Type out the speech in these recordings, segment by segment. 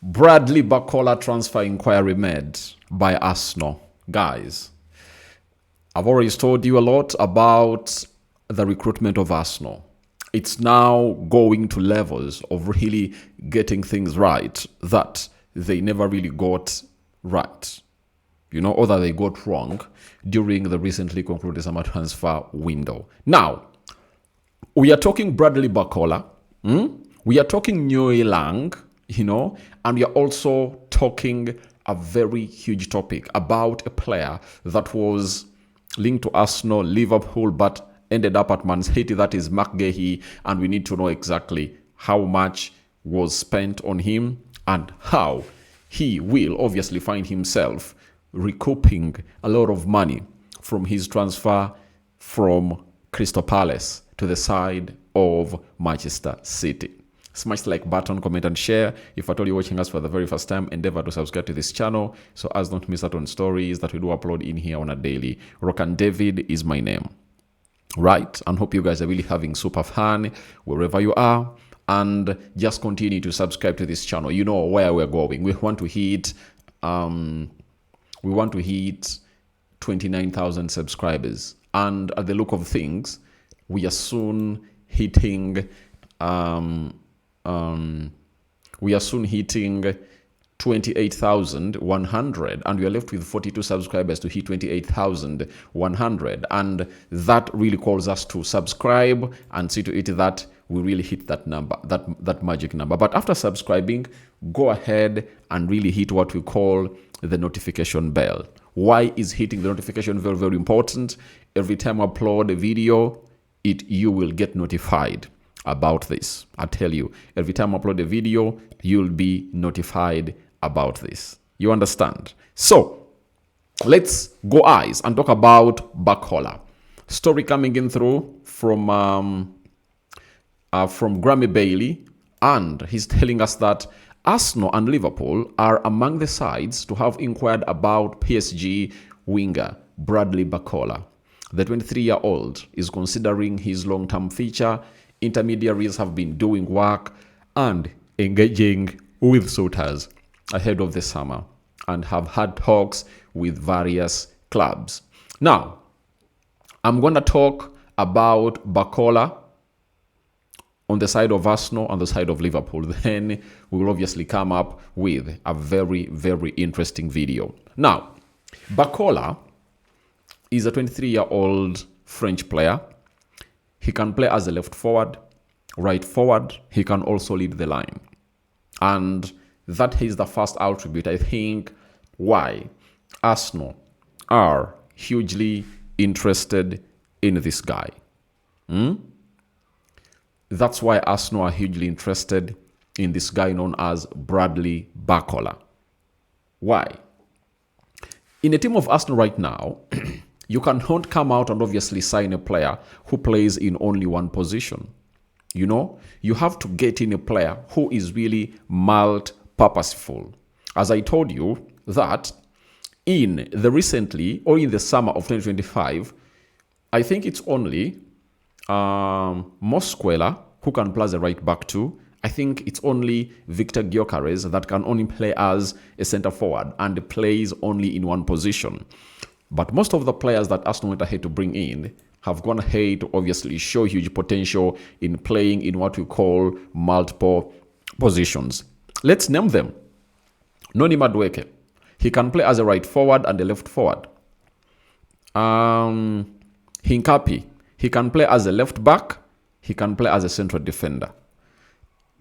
Bradley Barcola transfer inquiry made by Arsenal. Guys, I've already told you a lot about the recruitment of Arsenal. It's now going to levels of really getting things right that they never really got right, or that they got wrong during the recently concluded summer transfer window. Now, we are talking Bradley Barcola, we are talking Nyoe Lang, and we are also talking a very huge topic about a player that was linked to Arsenal, Liverpool, but ended up at Man City. That is Marc Guéhi, and we need to know exactly how much was spent on him and how he will obviously find himself recouping a lot of money from his transfer from Crystal Palace to the side of Manchester City. Smash the like button, comment and share. If at all you're watching us for the very first time, endeavor to subscribe to this channel so as not to miss out on stories that we do upload in here on a daily. Rokani David is my name. Right? And hope you guys are really having super fun wherever you are. And just continue to subscribe to this channel. You know where we're going. We want to hit 29,000 subscribers. And at the look of things, we are soon hitting 28,100, and we are left with 42 subscribers to hit 28,100, and that really calls us to subscribe and see to it that we really hit that number, that magic number. But after subscribing, go ahead and really hit what we call the notification bell. Why is hitting the notification bell very important? Every time I upload a video, you will get notified about this. I tell you, every time I upload a video, you'll be notified about this. You understand? So let's go eyes and talk about Barcola. Story coming in through from Grammy Bailey, and he's telling us that Arsenal and Liverpool are among the sides to have inquired about PSG winger Bradley Barcola. The 23-year-old is considering his long-term future. Intermediaries have been doing work and engaging with suitors ahead of the summer and have had talks with various clubs. Now, I'm going to talk about Barcola on the side of Arsenal, on the side of Liverpool. Then we will obviously come up with a very, very interesting video. Now, Barcola is a 23-year-old French player. He can play as a left forward, right forward. He can also lead the line. And that is the first attribute, I think, why Arsenal are hugely interested in this guy. That's why Arsenal are hugely interested in this guy known as Bradley Barcola. Why? In a team of Arsenal right now, you cannot come out and obviously sign a player who plays in only one position. You have to get in a player who is really multi-purposeful. As I told you that in the summer of 2025, I think it's only Mosquera who can play as a right back too. I think it's only Victor Gyökeres that can only play as a center forward and plays only in one position. But most of the players that Arsenal went ahead to bring in have gone ahead to obviously show huge potential in playing in what we call multiple positions. Let's name them. Noni Madueke. He can play as a right forward and a left forward. Hincapi. He can play as a left back. He can play as a central defender.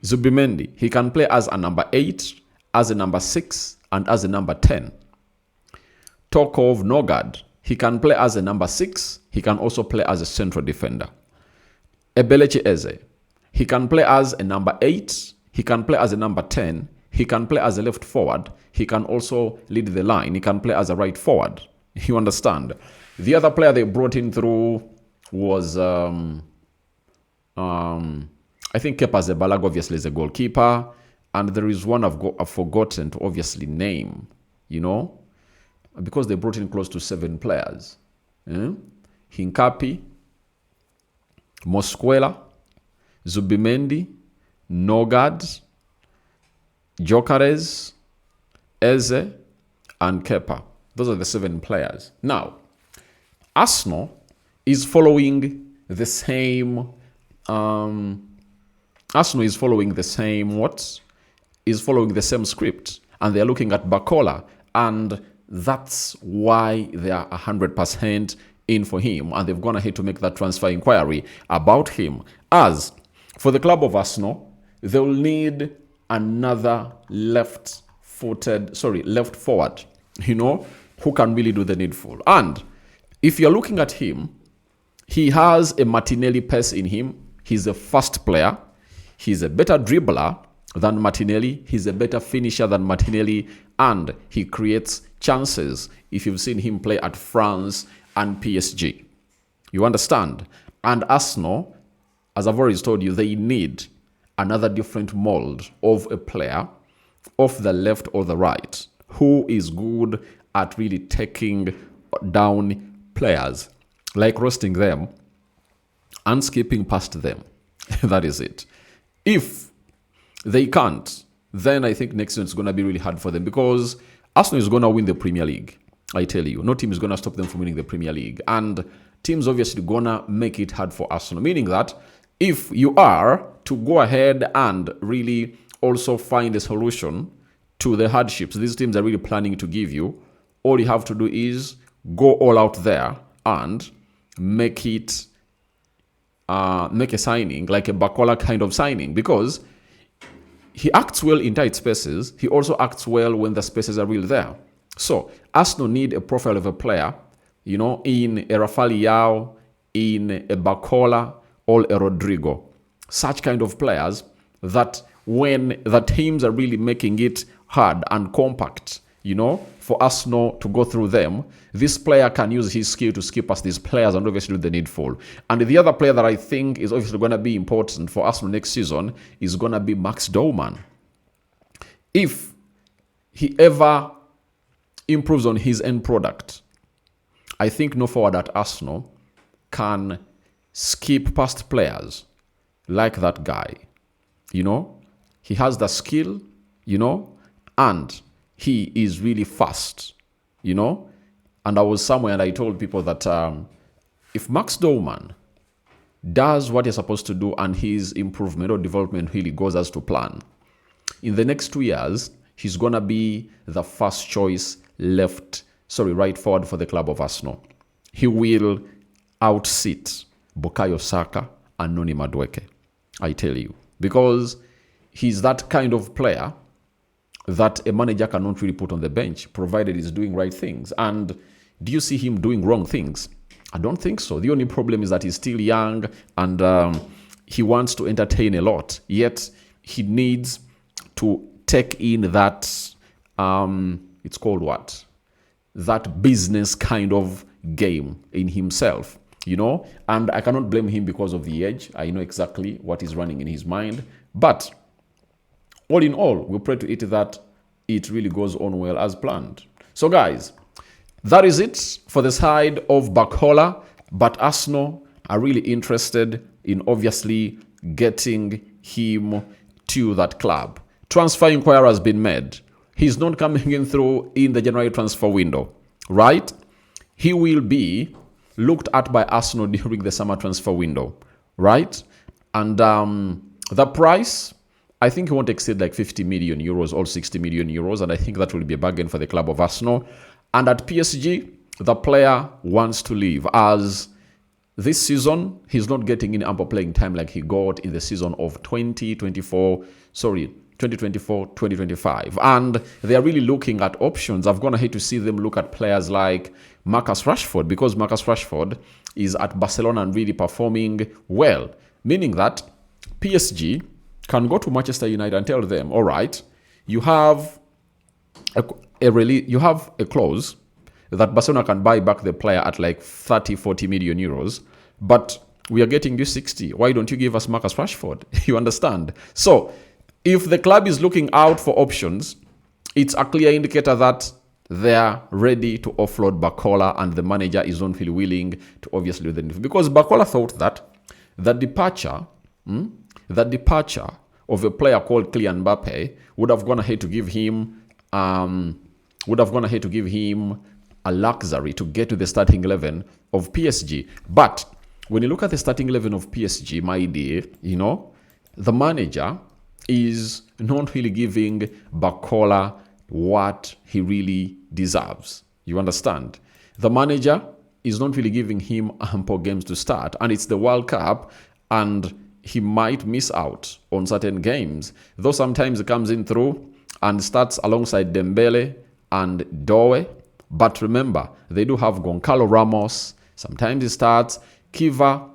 Zubimendi. He can play as a number 8, as a number 6, and as a number 10. Tokov Nogard. He can play as a number 6. He can also play as a central defender. Ebelechi Eze. He can play as a number 8. He can play as a number 10. He can play as a left forward. He can also lead the line. He can play as a right forward. You understand? The other player they brought in through was, I think Kepa Zebalag obviously is a goalkeeper. And there is one I've forgotten to obviously name, because they brought in close to 7 players. Hincapi, Mosquera, Zubimendi, Nogard, Gyökeres, Eze, and Kepa. Those are the 7 players. Now, Arsenal is following the same. Arsenal is following the same what? Is following the same script, and they're looking at Barcola, and that's why they are 100% in for him, and they've gone ahead to make that transfer inquiry about him. As for the club of Arsenal, they'll need another left forward, who can really do the needful. And if you're looking at him, he has a Martinelli pace in him. He's a fast player. He's a better dribbler than Martinelli. He's a better finisher than Martinelli. And he creates chances if you've seen him play at France and PSG. You understand? And Arsenal, as I've already told you, they need another different mold of a player off the left or the right who is good at really taking down players, like roasting them and skipping past them. That is it. If they can't, then I think next season it's going to be really hard for them, because Arsenal is going to win the Premier League. I tell you, no team is going to stop them from winning the Premier League. And teams obviously going to make it hard for Arsenal, meaning that if you are to go ahead and really also find a solution to the hardships these teams are really planning to give you, all you have to do is go all out there and make a signing, like a Barcola kind of signing, because he acts well in tight spaces. He also acts well when the spaces are really there. So Arsenal need a profile of a player, in a Rafael Leao, in a Barcola, or a Rodrigo. Such kind of players that when the teams are really making it hard and compact, for Arsenal to go through them, this player can use his skill to skip past these players and obviously do the needful. And the other player that I think is obviously going to be important for Arsenal next season is going to be Max Doman. If he ever improves on his end product, I think no forward at Arsenal can skip past players like that guy. He has the skill, and he is really fast, And I was somewhere and I told people that if Max Doman does what he's supposed to do and his improvement or development really goes as to plan, in the next 2 years, he's going to be the first choice right forward for the club of Arsenal. He will outsit Bukayo Saka and Noni Madueke, I tell you. Because he's that kind of player that a manager cannot really put on the bench, provided he's doing right things. And do you see him doing wrong things? I don't think so. The only problem is that he's still young and he wants to entertain a lot. Yet he needs to take in that, it's called what? That business kind of game in himself, And I cannot blame him because of the age. I know exactly what is running in his mind. But all in all, we pray to it that it really goes on well as planned. So guys, that is it for the side of Barcola. But Arsenal are really interested in obviously getting him to that club. Transfer inquiry has been made. He's not coming in through in the January transfer window, right? He will be looked at by Arsenal during the summer transfer window, right? And the price, I think he won't exceed like 50 million euros or 60 million euros. And I think that will be a bargain for the club of Arsenal. And at PSG, the player wants to leave, as this season, he's not getting any ample playing time like he got in the season of 2024-2025. And they are really looking at options. I've gone ahead to see them look at players like Marcus Rashford, because Marcus Rashford is at Barcelona and really performing well. Meaning that PSG can go to Manchester United and tell them, all right, you have a clause that Barcelona can buy back the player at like 30-40 million euros, but we are getting you 60. Why don't you give us Marcus Rashford? You understand? So if the club is looking out for options, it's a clear indicator that they're ready to offload Barcola, and the manager is not really willing to obviously do the, because Barcola thought that the departure of a player called Kylian Mbappe would have gone ahead to give him a luxury to get to the starting 11 of PSG. But when you look at the starting 11 of PSG, my dear, the manager is not really giving Barcola what he really deserves. You understand? The manager is not really giving him ample games to start, and it's the World Cup, and he might miss out on certain games. Though sometimes he comes in through and starts alongside Dembele and Doe. But remember, they do have Goncalo Ramos. Sometimes he starts. Kiva,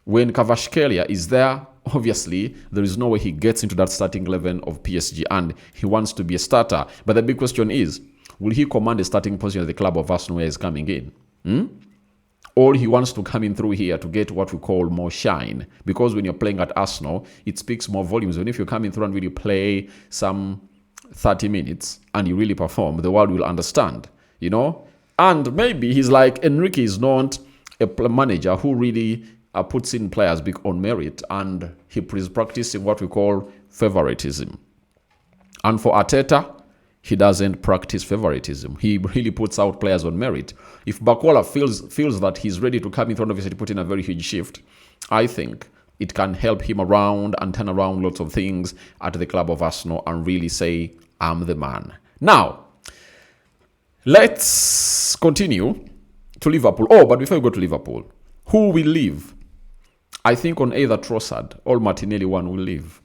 when Kvaratskhelia is there, obviously, there is no way he gets into that starting 11 of PSG, and he wants to be a starter. But the big question is, will he command a starting position at the club of Arsenal where he's coming in? Or he wants to come in through here to get what we call more shine. Because when you're playing at Arsenal, it speaks more volumes. When if you come in through and really play some 30 minutes and you really perform, the world will understand, And maybe he's like, Enrique is not a manager who really puts in players on merit, and he is practicing what we call favoritism. And for Arteta, he doesn't practice favoritism. He really puts out players on merit. If Barcola feels that he's ready to come in front of us to put in a very huge shift, I think it can help him around and turn around lots of things at the club of Arsenal and really say, I'm the man. Now, let's continue to Liverpool. Oh, but before we go to Liverpool, who will leave? I think on either Trossard or Martinelli, one will leave.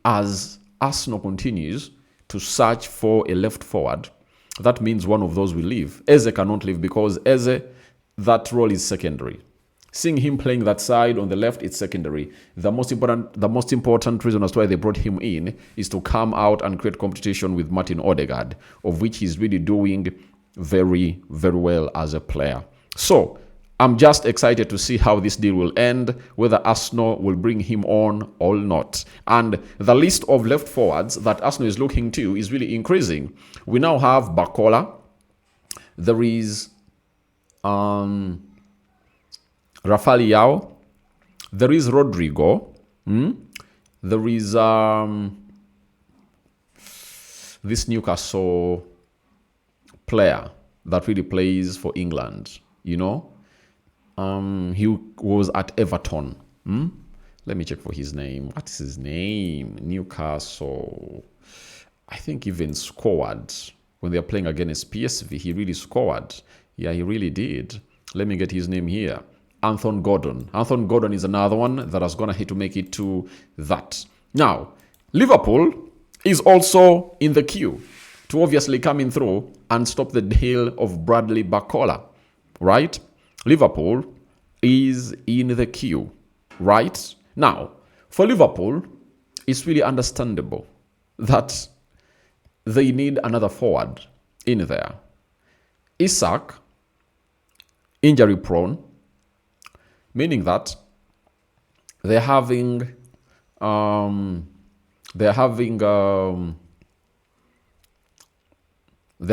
As Arsenal continues to search for a left forward, that means one of those will leave. Eze cannot leave because Eze, that role is secondary. Seeing him playing that side on the left, it's secondary. The most important reason as to why they brought him in is to come out and create competition with Martin Odegaard, of which he's really doing very, very well as a player. So I'm just excited to see how this deal will end, whether Arsenal will bring him on or not. And the list of left forwards that Arsenal is looking to is really increasing. We now have Barcola. There is Rafael Leao. There is Rodrigo. There is this Newcastle player that really plays for England, he was at Everton. Let me check for his name. What is his name? Newcastle. I think even scored when they are playing against PSV. He really scored. Yeah, he really did. Let me get his name here. Anthony Gordon. Anthony Gordon is another one that has gone ahead to make it to that. Now, Liverpool is also in the queue to obviously come in through and stop the deal of Bradley Barcola, right? Liverpool is in the queue, right? Now, for Liverpool, it's really understandable that they need another forward in there. Isak, injury prone, meaning that they're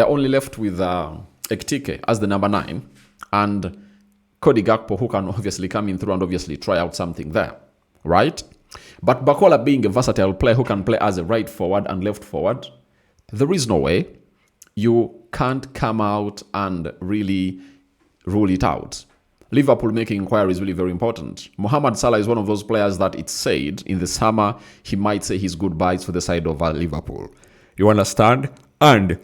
only left with Ekitike as the number 9 and Cody Gakpo, who can obviously come in through and obviously try out something there, right? But Barcola being a versatile player who can play as a right forward and left forward, there is no way you can't come out and really rule it out. Liverpool making inquiries is really very important. Mohamed Salah is one of those players that it's said in the summer he might say his goodbyes for the side of Liverpool. You understand? And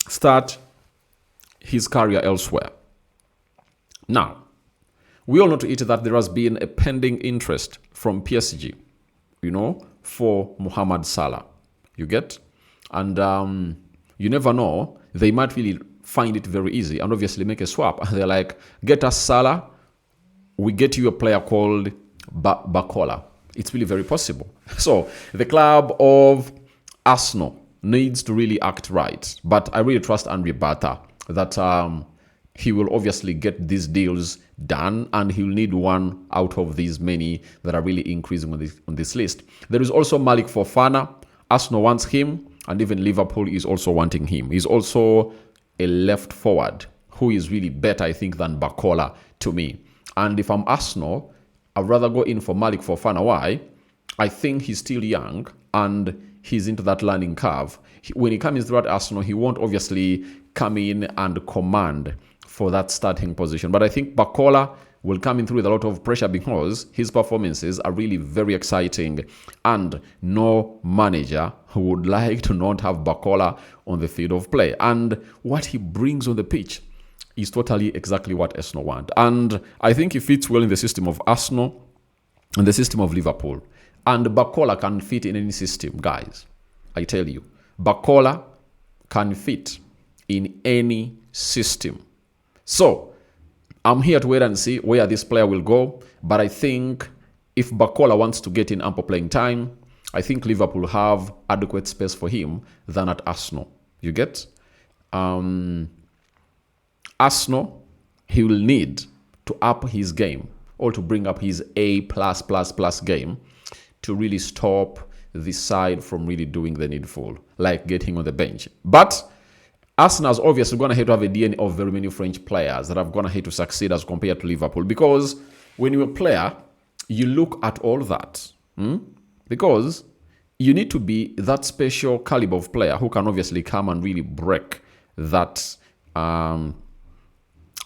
start his career elsewhere. Now, we all know to it that there has been a pending interest from PSG, for Mohamed Salah. You get? And you never know. They might really find it very easy and obviously make a swap. And they're like, get us Salah, we get you a player called Barcola. It's really very possible. So the club of Arsenal needs to really act right. But I really trust Andre Bata that he will obviously get these deals done, and he'll need one out of these many that are really increasing on this list. There is also Malik Fofana. Arsenal wants him, and even Liverpool is also wanting him. He's also a left forward who is really better, I think, than Barcola to me. And if I'm Arsenal, I'd rather go in for Malik Fofana. Why? I think he's still young and he's into that learning curve. When he comes through at Arsenal, he won't obviously come in and command for that starting position. But I think Barcola will come in through with a lot of pressure because his performances are really very exciting, and no manager who would like to not have Barcola on the field of play. And what he brings on the pitch is totally exactly what Arsenal want. And I think he fits well in the system of Arsenal and the system of Liverpool. And Barcola can fit in any system, guys. I tell you, Barcola can fit in any system. So, I'm here to wait and see where this player will go. But I think if Barcola wants to get in ample playing time, I think Liverpool have adequate space for him than at Arsenal. You get? Arsenal, he will need to up his game or to bring up his A++ game to really stop this side from really doing the needful, like getting on the bench. But Arsenal's obviously going to have to have a DNA of very many French players that are going to have to succeed as compared to Liverpool. Because when you're a player, you look at all that. Because you need to be that special caliber of player who can obviously come and really break that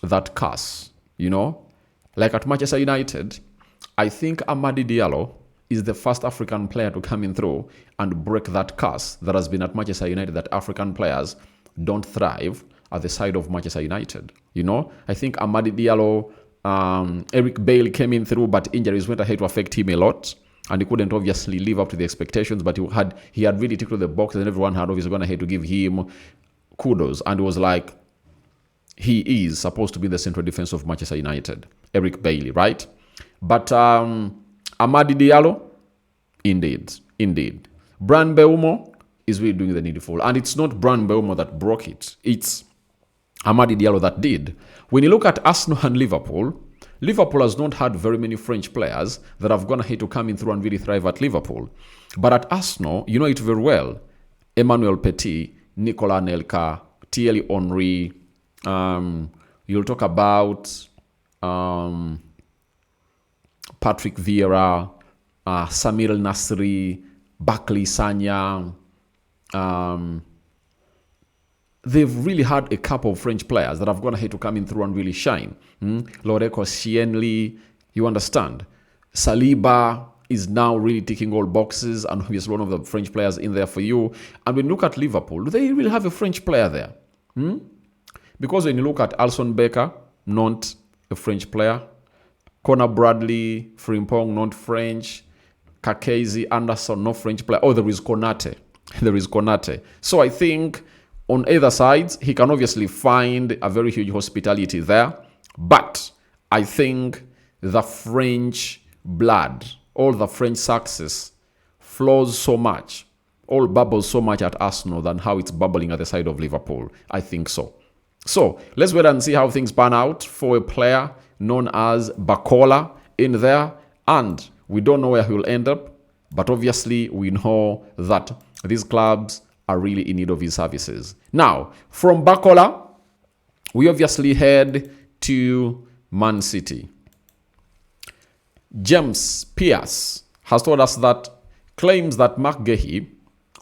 that curse, you know? Like at Manchester United, I think Amadi Diallo is the first African player to come in through and break that curse that has been at Manchester United, that African players don't thrive at the side of Manchester United. You know, I think Amadi Diallo, Eric Bailly came in through, but injuries went ahead to affect him a lot. And he couldn't obviously live up to the expectations, but he had really ticked the box, and everyone had obviously gone ahead to give him kudos. And it was like, he is supposed to be the central defense of Manchester United, Eric Bailly, right? But Amadi Diallo, indeed. Bryan Mbeumo is really doing the needful. And it's not Bryan Mbeumo that broke it. It's Amadi Diallo that did. When you look at Arsenal and Liverpool, Liverpool has not had very many French players that have gone ahead to come in through and really thrive at Liverpool. But at Arsenal, you know it very well. Emmanuel Petit, Nicolas Anelka, Thierry Henry. You'll talk about Patrick Vieira, Samir El Nasri, Bakli Sanya. They've really had a couple of French players that have gone ahead to come in through and really shine. Loreko Sienli, you understand? Saliba is now really ticking all boxes, and he's one of the French players in there for you. And when you look at Liverpool, do they really have a French player there? Because when you look at Alson Becker, not a French player. Conor Bradley, Frimpong, not French. Kakezi, Anderson, no French player. Oh, there is Konate. So I think on either sides, he can obviously find a very huge hospitality there. But I think the French blood, all the French success, flows so much, all bubbles so much at Arsenal than how it's bubbling at the side of Liverpool. I think so. So let's wait and see how things pan out for a player known as Barcola in there. And we don't know where he will end up. But obviously, we know that these clubs are really in need of his services. Now, from Barcola, we obviously head to Man City. James Pierce has told us that claims that Marc Guéhi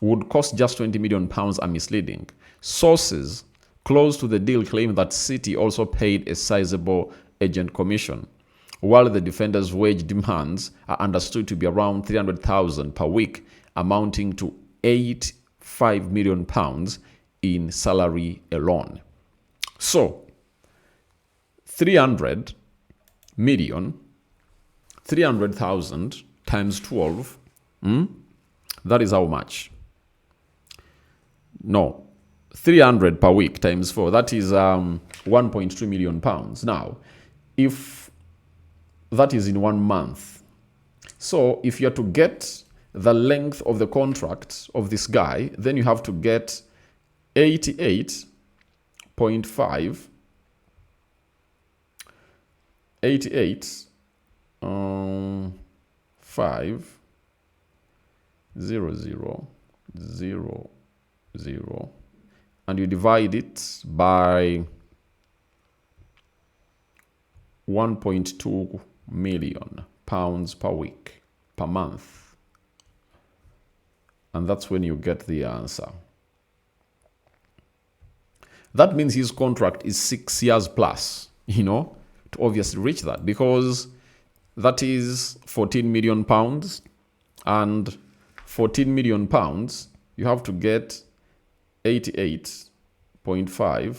would cost just £20 million are misleading. Sources close to the deal claim that City also paid a sizable agent commission, while the defender's wage demands are understood to be around £300,000 per week, amounting to £85 million in salary alone. So, 300 million, 300,000 times 12, that is how much? No, 300 per week times 4, that is 1.3 million pounds. Now, if that is in 1 month, so if you're to get the length of the contract of this guy, then you have to get 88.5 and you divide it by 1.2 million pounds per week, per month. And that's when you get the answer. That means his contract is 6 years plus, to obviously reach that, because that is 14 million pounds, and 14 million pounds, you have to get 88.5.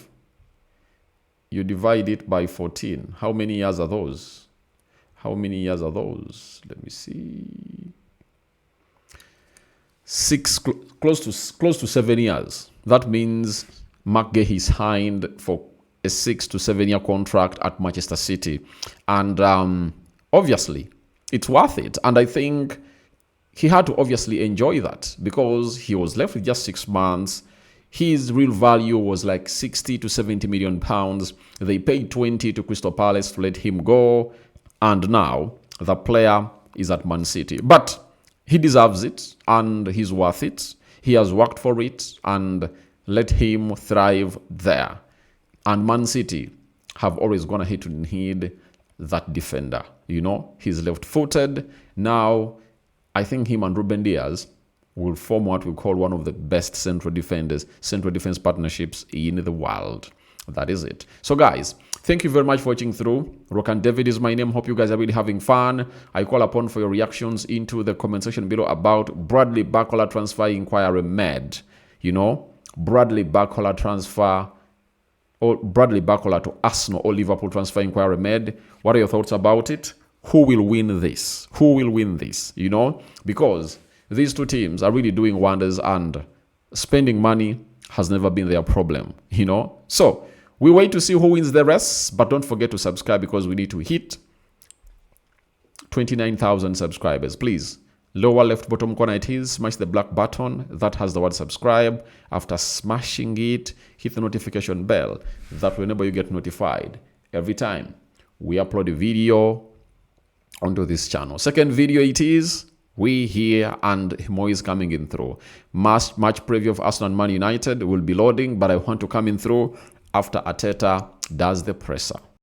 You divide it by 14. How many years are those? How many years are those? Let me see. Close to 7 years. That means Marc Guéhi signed for a 6 to 7 year contract at Manchester City, and obviously it's worth it. And I think he had to obviously enjoy that, because he was left with just 6 months. His real value was like 60 to 70 million pounds. They paid 20 to Crystal Palace to let him go, and now the player is at Man City. But he deserves it, and he's worth it. He has worked for it, and let him thrive there. And Man City have always gone ahead to need that defender. He's left-footed. Now, I think him and Ruben Diaz will form what we call one of the best central defense partnerships in the world. That is it. So, guys, thank you very much for watching through. Rokani David is my name. Hope you guys are really having fun. I call upon for your reactions into the comment section below about Bradley Barcola transfer inquiry made. Bradley Barcola transfer, or Bradley Barcola to Arsenal or Liverpool transfer inquiry made. What are your thoughts about it? Who will win this? Who will win this? Because these two teams are really doing wonders, and spending money has never been their problem, So we wait to see who wins the rest, but don't forget to subscribe, because we need to hit 29,000 subscribers. Please, lower left bottom corner it is, smash the black button that has the word subscribe. After smashing it, hit the notification bell. That will enable you get notified every time we upload a video onto this channel. Second video it is, we here, and more is coming in through. Match preview of Arsenal and Man United will be loading, but I want to come in through after Arteta does the presser.